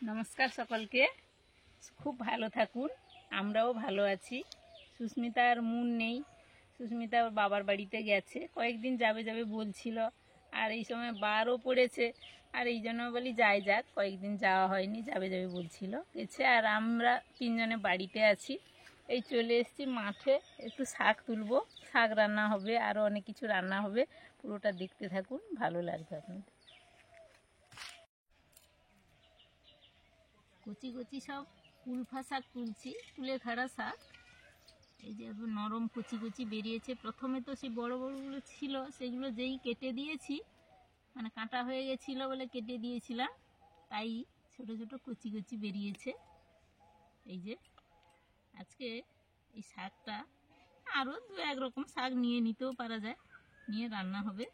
নমস্কার সকলকে। খুব ভালো থাকুন, আমরাও ভালো আছি। সুস্মিতার মন নেই, সুস্মিতা বাবার বাড়িতে গেছে, কয়েকদিন যাবে যাবে বলছিল, আর এই সময় বারও পড়েছে, আর এই জন্য বলি যাক, কয়েকদিন যাওয়া হয়নি, যাবে বলছিল, গেছে। আর আমরা তিনজনে বাড়িতে আছি। এই চলে এসেছি মাঠে, একটু শাক তুলবো, শাক রান্না হবে, আরও অনেক কিছু রান্না হবে। পুরোটা দেখতে থাকুন, ভালো লাগবে আপনাদের। কচি কচি সব কুলফা শাক তুলছি, কুলেখাড়া শাক। এই যে নরম কচি কচি বেরিয়েছে। প্রথমে তো সেই বড় বড়গুলো ছিল, সেগুলো যেই কেটে দিয়েছি, মানে কাঁটা হয়ে গেছিলো বলে কেটে দিয়েছিলাম, তাই ছোট ছোট কচি কচি বেরিয়েছে। এই যে আজকে এই শাকটা, আরও দু এক রকম শাক নিয়ে নিতেও পারা যায়, নিয়ে রান্না হবে।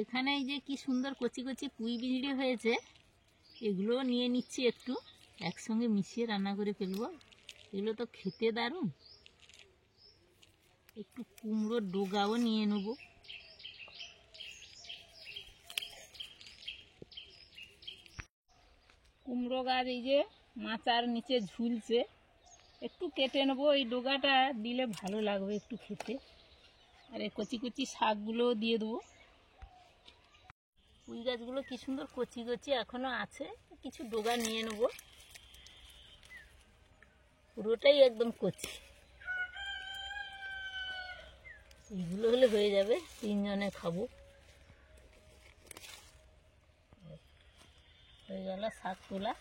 এখানে এই যে কি সুন্দর কচি কচি পুঁই বিড়ি হয়েছে, এগুলো নিয়ে নিচ্ছি, একটু একসঙ্গে মিশিয়ে রান্না করে ফেলবো। এগুলো তো খেতে দারুণ। একটু কুমড়োর ডোগাও নিয়ে নেব। কুমড়ো গাছ এই যে মাচার নিচে ঝুলছে, একটু কেটে নেবো। এই ডোগাটা দিলে ভালো লাগবে একটু খেতে। আর এই কচি কচি শাকগুলোও দিয়ে দেবো। পুঁই গাছগুলো কি সুন্দর কচি কচি এখনো আছে, কিছু ডোগা নিয়ে নেব। পুরোটাই একদম কচি। এইগুলো হলে হয়ে যাবে, তিনজনে খাবো। হয়ে গেল শাক তোলা।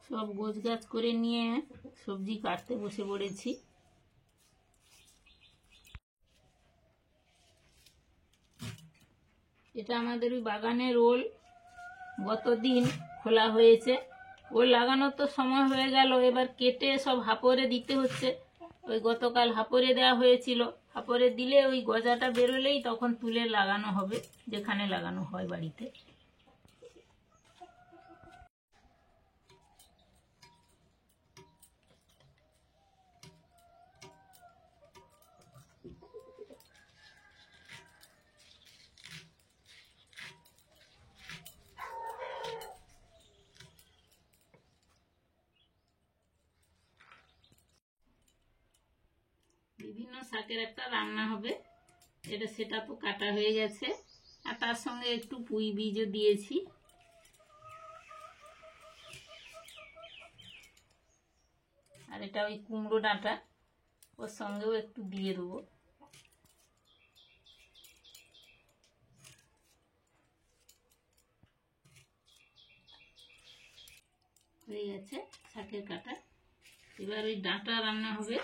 সব গোছগাছ করে নিয়ে সবজি কাটতে বসে পড়েছি। এটা আমাদের ওই বাগানের ওল, গতদিন খোলা হয়েছে। ওল লাগানোর তো সময় হয়ে গেল, এবার কেটে সব হাপড়ে দিতে হচ্ছে। ওই গতকাল হাপড়ে দেওয়া হয়েছিল, হাপড়ে দিলে ওই গজাটা বেরোলেই তখন তুলে লাগানো হবে, যেখানে লাগানো হয় বাড়িতে। বিভিন্ন শাকের একটা রান্না হবে, সেটা তো কাটা হয়ে গেছে। আর তার সঙ্গে একটু পুঁই বীজও দিয়েছি। আর এটা ওই কুমড়ো ডাঁটা, ওর সঙ্গেও একটু দিয়ে দেবো। হয়ে গেছে শাকের কাটা। এবার ওই ডাঁটা রান্না হবে।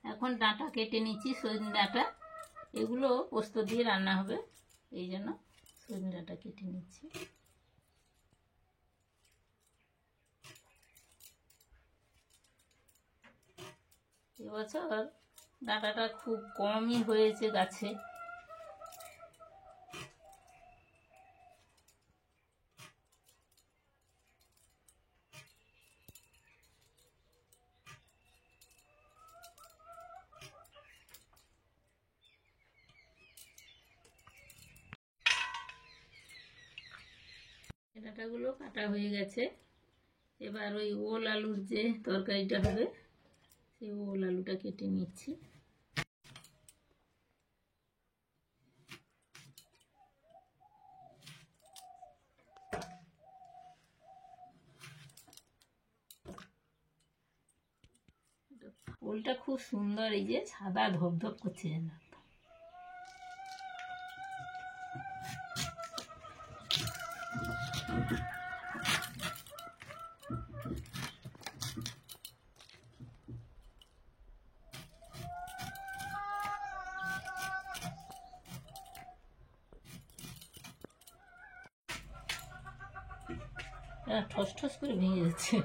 এখন ডাঁটা কেটে নিচ্ছি, সজনে ডাঁটা। এগুলো পোস্ত দিয়ে রান্না হবে, এই জন্য সজনে ডাঁটা কেটে নিচ্ছি। এবছর ডাঁটাটা খুব কমই হয়েছে গাছে। ডাঁটাগুলো কাটা হয়ে গেছে। এবার ওই ওল আলুর যে তরকারিটা হবে, সেই ওল আলুটা কেটে নিচ্ছি। ওলটা খুব সুন্দর, এই যে সাদা ধপধপ করছে যেন। ঠস ঠস করে ভেঙে যাচ্ছে।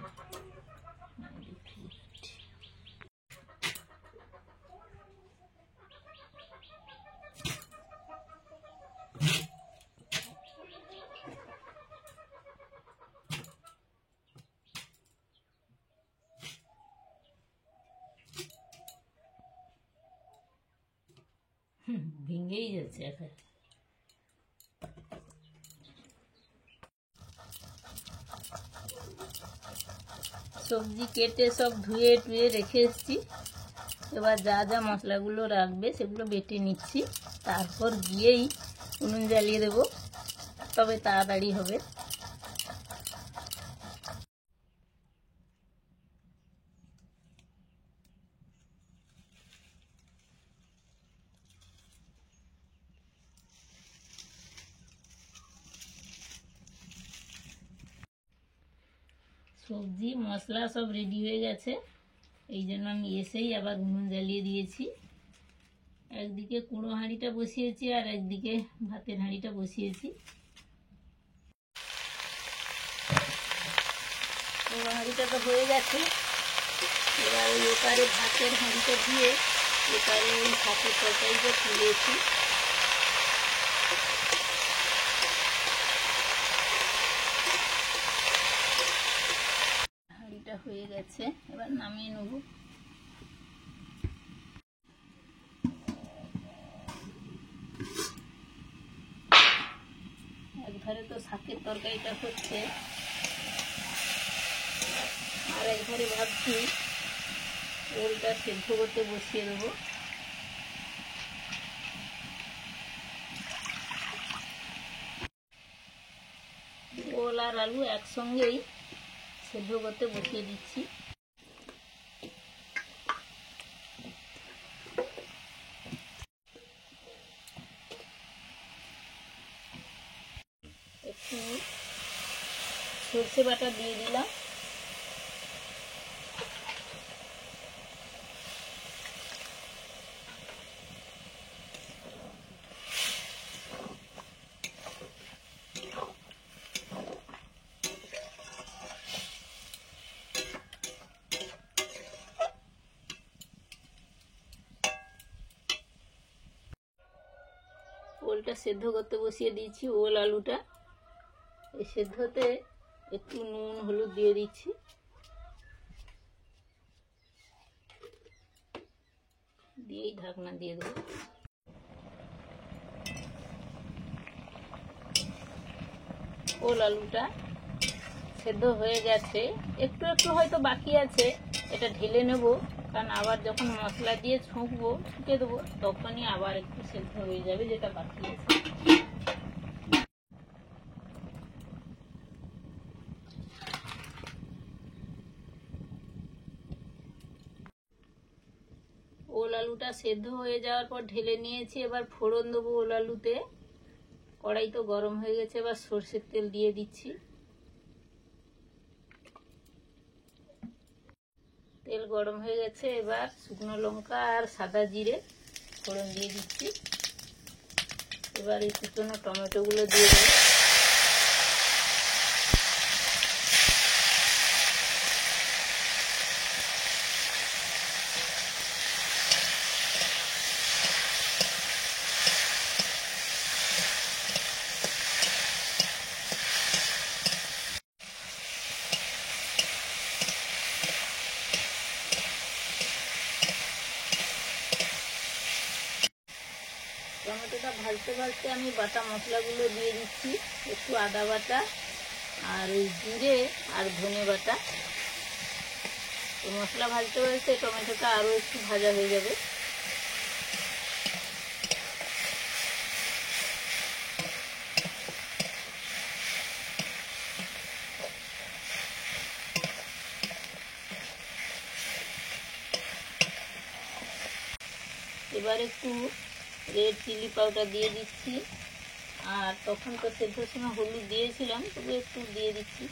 ভেঙেই যাচ্ছে এখন। সবজি কেটে সব ধুয়ে টুয়ে রেখে এসেছি। এবার যা যা মশলাগুলো রাখবে সেগুলো বেটে নিচ্ছি, তারপর গিয়েই উনুন জ্বালিয়ে দেবো, তবে তাড়াতাড়ি হবে। সবজি মশলা সব রেডি হয়ে গেছে, এই জন্য আমি এসেই আবার উনুন জ্বালিয়ে দিয়েছি। একদিকে কুড়ো হাঁড়িটা বসিয়েছি আর একদিকে ভাতের হাঁড়িটা বসিয়েছি। কুড়ো হাঁড়িটা তো হয়ে গেছে, এবার ওই এপারে ভাতের হাঁড়িটা দিয়ে এপারে ওই ভাতের তরকারিটা তুলেছি। হাঁড়িটা হয়ে গেছে, এবার নামিয়ে নেব। একধারে তো শাকের তরকারিটা হচ্ছে, আর একধারে ভাবছি ওলটা সেদ্ধ করতে বসিয়ে দেবো। ওল আর আলু একসঙ্গেই সেদ্ধ করতে বসিয়ে দিচ্ছি। একটু সর্ষে বাটা দিয়ে দিলাম, ওলটা সেদ্ধ করতে বসিয়ে দিয়েছি। ওল আলুটা এই সেদ্ধতে একটু নুন হলুদ দিয়ে দিচ্ছি, দিয়েই ঢাকনা দিয়ে দেবো। ওল আলুটা সেদ্ধ হয়ে গেছে, একটু একটু হয়তো বাকি আছে, এটা ঢেলে নেব, কারণ আবার যখন মশলা দিয়ে ছুঁকবো ছুঁকে দেবো তখনই আবার একটু সেদ্ধ হয়ে যাবে যেটা বাকি আছে। ওল আলুটা সেদ্ধ হয়ে যাওয়ার পর ঢেলে নিয়েছি, এবার ফোড়ন দেবো ওল আলুতে। কড়াই তো গরম হয়ে গেছে, এবার সরষের তেল দিয়ে দিচ্ছি। তেল গরম হয়ে গেছে, এবার শুকনো লঙ্কা আর সাদা জিরে ফোড়ন দিয়ে দিচ্ছি। এবার এই কুচনো টমেটোগুলো দিয়ে দেবো। টমেটোটা ভাজতে ভাজতে আমি বাটা মশলাগুলো দিয়ে দিচ্ছি, একটু আদা বাটা আর ওই জিরে আর ধনে বাটা। মশলা ভাজতে ভাজতে টমেটোটা আরও একটু ভাজা হয়ে যাবে। এবার একটু রেড চিলি পাউডার দিয়ে দিচ্ছি, আর তখন তো সেদ্ধর সময় হলুদ দিয়েছিলাম, তবু একটু দিয়ে দিচ্ছি।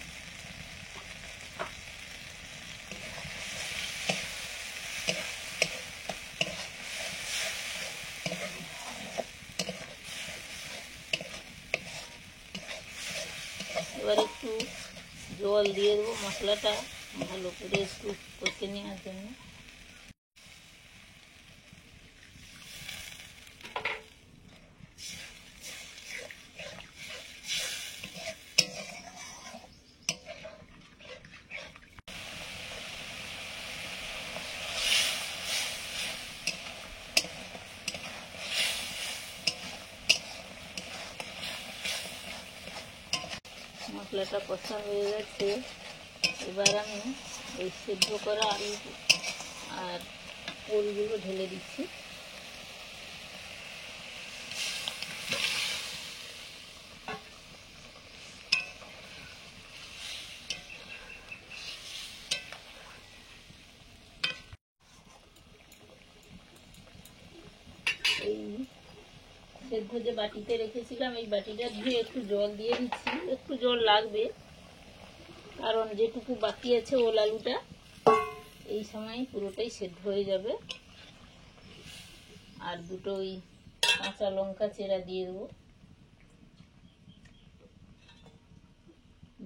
এবার একটু দিয়ে দেবো মশলাটা ভালো করে একটু কষে নেওয়ার জন্য। মশলাটা কষা হয়ে গেছে, এবার আমি ওই সেদ্ধ করা আলু আর ওলগুলো ঢেলে দিচ্ছি। এই সেদ্ধ যে বাটিতে রেখেছিলাম এই বাটিটা ধুয়ে একটু জল দিয়ে দিচ্ছি, একটু জল লাগবে কারণ যেটুকু বাকি আছে ওল আলুটা এই সময় পুরোটাই সেদ্ধ হয়ে যাবে। আর দুটো ওই কাঁচা লঙ্কা চেরা দিয়ে দেবো,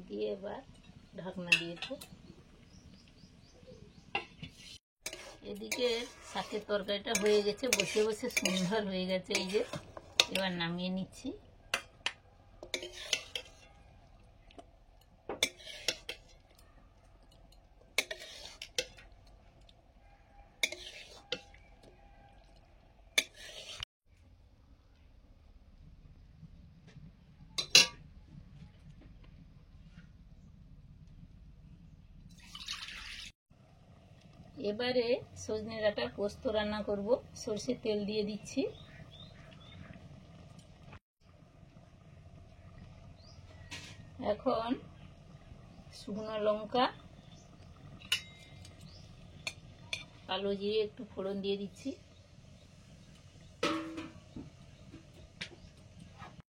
দিয়ে এবার ঢাকনা দিয়ে দেবো। এদিকে শাকের তরকারিটা হয়ে গেছে, বসে বসে সুন্দর হয়ে গেছে। এই যে এবার নামিয়ে নিচ্ছি। এবারে সজনে ডাঁটার পোস্ত রান্না করব। সরষের তেল দিয়ে দিচ্ছি। এখন শুকনো লঙ্কা, কালো জিরে একটু ফোড়ন দিয়ে দিচ্ছি।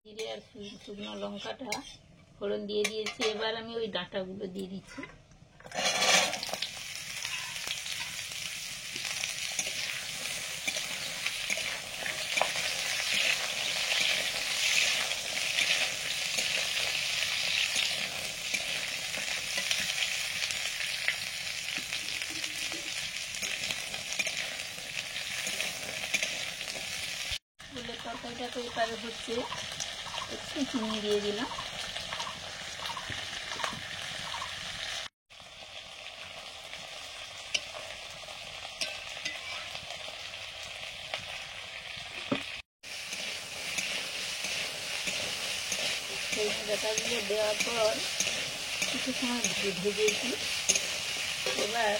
জিরে আর শুকনো লঙ্কাটা ফোড়ন দিয়ে দিয়েছি। এবার আমি ওই ডাঁটাগুলো দিয়ে দিচ্ছি। তরকারিটা তো এবারে হচ্ছে, একটু চিনি দিয়ে দিলাম। ডাঁটাগুলো দেওয়ার পর কিছু সময় ভেজেছি। এবার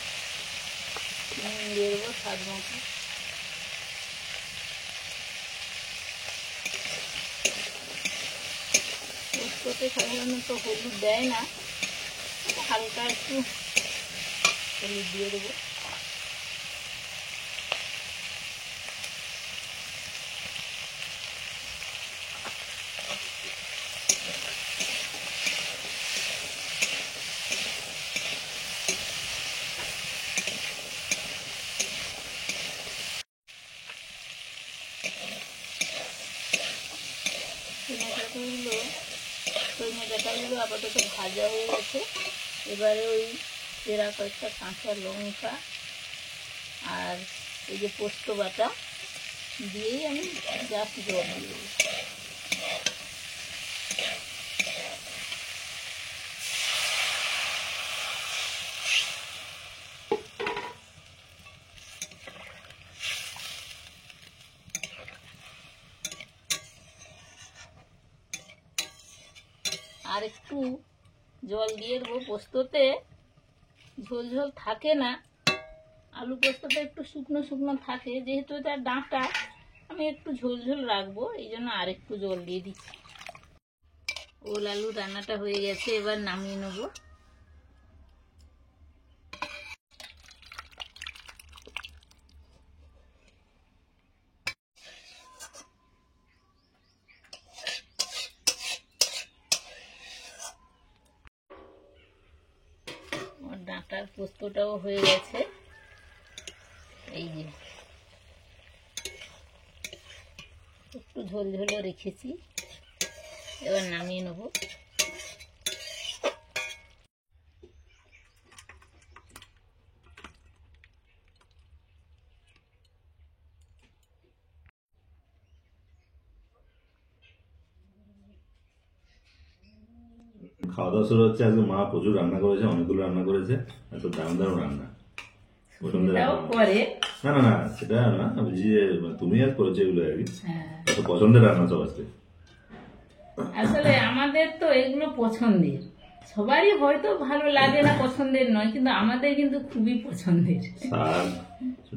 দিয়ে দেবো স্বাদ মতো। পোস্ততে সাধারণত হলুদ দেয় না, হালকা একটু হলুদ দিয়ে দেবো। সজনে ডাঁটাগুলো আপাতত ভাজা হয়ে গেছে। এবারে ওই চেরা কয়েকটা কাঁচা লঙ্কা আর এই যে পোস্ত বাটা দিয়েই আমি জাস্ট জল দিয়ে দেবো। আর একটু জল দিয়ে দেবো। পোস্ততে ঝোল ঝোল থাকে না, আলু পোস্ততে একটু শুকনো শুকনো থাকে, যেহেতু এটা ডাঁটা আমি একটু ঝোল ঝোল রাখবো, এই জন্য আর একটু জল দিয়ে দিচ্ছি। ওল আলু রান্নাটা হয়ে গেছে, এবার নামিয়ে নেবো। ডাঁটার পোস্তটাও হয়ে গেছে। এই যে একটু ঝোল ঝোলও রেখেছি, এবার নামিয়ে নেব। খাওয়া দাওয়া শুরু হচ্ছে। আজকে মা প্রচুর রান্না করেছে, অনেকগুলো রান্না করেছে, এত দারুণ দারুণ রান্না, পছন্দের তাও রান্না। করে। না না না, সেটা না, বুঝি যে তুমি আজ করেছো এগুলো আর কি, হ্যাঁ, এত পছন্দের রান্না সব আজকে। আসলে আমাদের তো এগুলো পছন্দের, সবারই হয়তো ভালো লাগে না, পছন্দের নয়, কিন্তু আমাদের কিন্তু খুবই পছন্দের। শাক,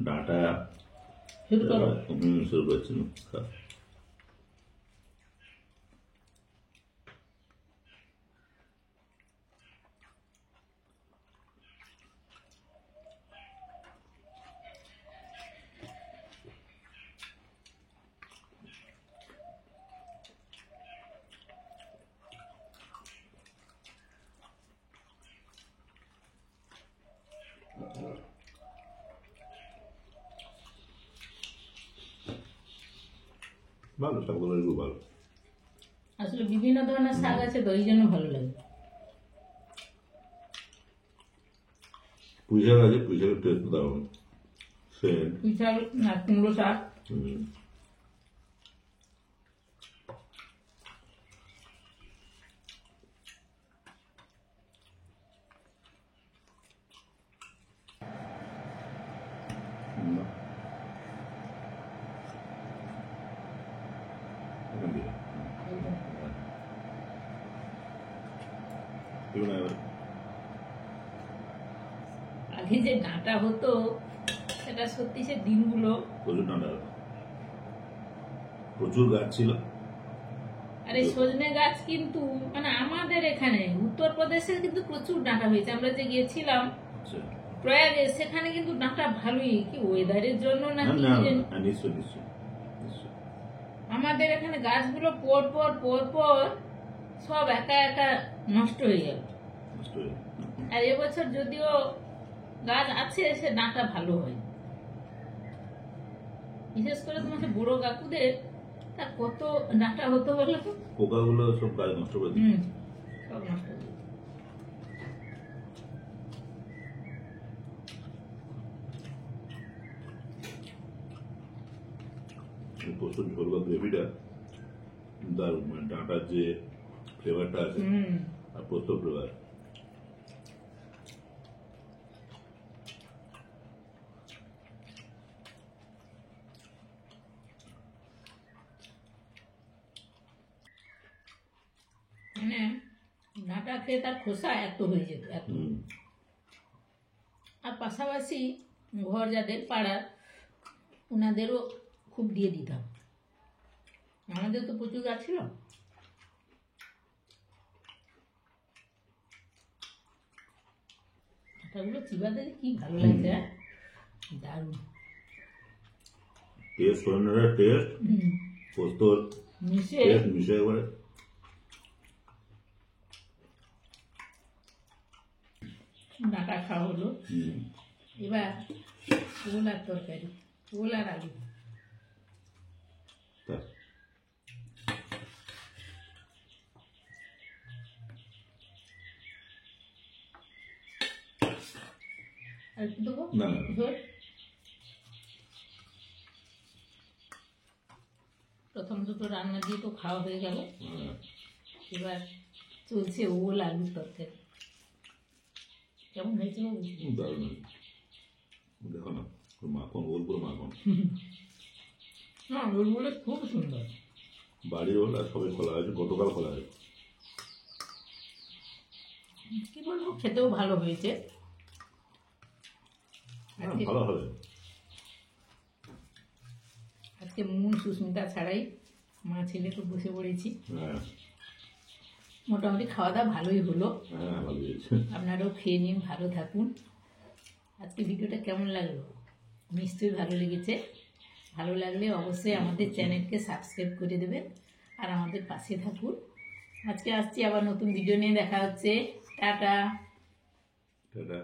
ডাঁটা, শুরু করো। শুরু করছি না। ভালো, শাকগুলো খুব ভালো। আসলে বিভিন্ন ধরনের শাক আছে তো, ওই জন্য ভালো লাগে। পুঁই শাক আছে, পুঁই শাকের টেস্ট দারুণ। সে পুঁই শাক না, কুমড়ো শাক। আগে যে ডাঁটা হতো, সেটা সত্যি সে দিনগুলো। প্রচুর ডাঁটা হতো, প্রচুর গাছ ছিল। আর এই সজনে গাছ কিন্তু মানে আমাদের এখানে উত্তরপ্রদেশে কিন্তু প্রচুর ডাঁটা হয়েছে। আমরা যে গিয়েছিলাম আচ্ছা। প্রয়াগে, সেখানে কিন্তু ডাঁটা ভালোই, কি ওয়েদারের জন্য না না কি না, জানি। নিশ্চয় নিশ্চয় নিশ্চয়। আমাদের এখানে গাছগুলো পর পর পর পর সব একা একা নষ্ট হয়ে গেল। নষ্ট হয়ে গেল। আর এবছর যদিও গাছ আছে, সে ডাঁটা ভালো হয়। বিশেষ করে তোমার সে বড় কাকুদের, তার কত ডাঁটা হতো বলো তো। পোকাগুলো সব গাছ নষ্ট করে দিচ্ছে। সব নষ্ট হয়ে গেল। প্রচুর ঝোল বা গ্রেভিটা দারুণ, মানে ডাঁটার যে ফ্লেভারটা আছে আর পোস্ত ফ্লেভার। মানে ডাঁটা খেয়ে তার খোসা এত হয়ে যেত, এত। আর পাশাপাশি ঘর যাদের পাড়ার, ওনাদেরও খুব দিয়ে দিতাম। আমাদের তো প্রচুর গাছ ছিল। ডাঁটাগুলো চিবাতে কি ভালো লাগছে, দারুণ টেস্ট, সজনের টেস্ট, পোস্তর মিশে। টেস্ট মিশে একবারে। ডাঁটা খাওয়া হলো। এবার ওল আর তরকারি, ওল আর আলু। আর একটু দেবো না না, ঝোল। প্রথম দুটো রান্না দিয়ে তো খাওয়া হয়ে গেল, এবার চলছে ওল আলুর তরকারি। কেমন হয়েছে বাবু? দারুণ। দেখো না, মাখন, ওল পুরো মাখন। না, ওলগুলো খুব সুন্দর। বাড়ির ওল, আর সবাই খোলা হয়েছে, গতকাল খোলা হয়েছে। কি বলবো, খেতেও ভালো হয়েছে। ভালো হবে। আজকে মুন সুস্মিতা ছাড়াই মা ছেলে তো বসে পড়েছি। মোটামুটি খাওয়া দাওয়া ভালোই হলো। ভালো হয়েছে। আপনারাও খেয়ে নিন, ভালো থাকুন। আজকে ভিডিওটা কেমন লাগলো? নিশ্চয়ই ভালো লেগেছে। ভালো লাগলে অবশ্যই আমাদের চ্যানেলকে সাবস্ক্রাইব করে দেবেন আর আমাদের পাশে থাকুন। আজকে আসছি, আবার নতুন ভিডিও নিয়ে দেখা হচ্ছে। টাটা। টাটা।